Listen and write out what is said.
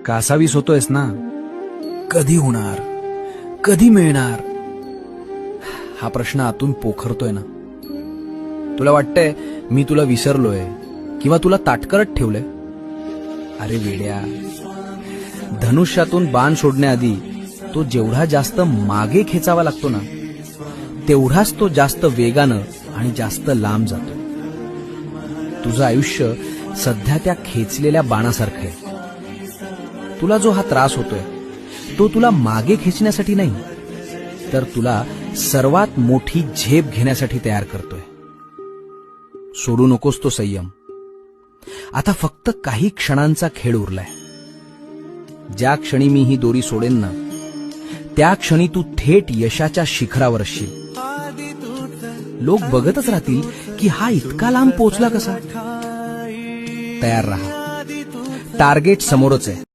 कासावीस होतोयस ना? कधी होणार, कधी मिळणार, हा प्रश्न आतून पोखरतोय ना. तुला वाटतंय मी तुला विसरलोय किंवा तुला ताटकरत ठेवलंय. अरे वेड्या, धनुष्यातून बाण सोडण्याआधी तो जेवढा जास्त मागे खेचावा लागतो ना, तेवढाच तो जास्त वेगानं आणि जास्त लांब जातो. तुझं आयुष्य सध्या त्या खेचलेल्या बाणासारखं आहे. तुला जो हा त्रास होतोय तो तुला मागे खेचण्यासाठी नाही, तर तुला सर्वात मोठी झेप घेण्यासाठी तयार करतोय. सोडू नकोस तो संयम. आता फक्त काही क्षणांचा खेळ उरलाय. ज्या क्षणी मी ही दोरी सोडेन ना, त्या क्षणी तू थेट यशाच्या शिखरावर असशील. लोक बघतच राहतील की हा इतका लांब पोहोचला कसा. तयार राहा, टार्गेट समोरच आहे.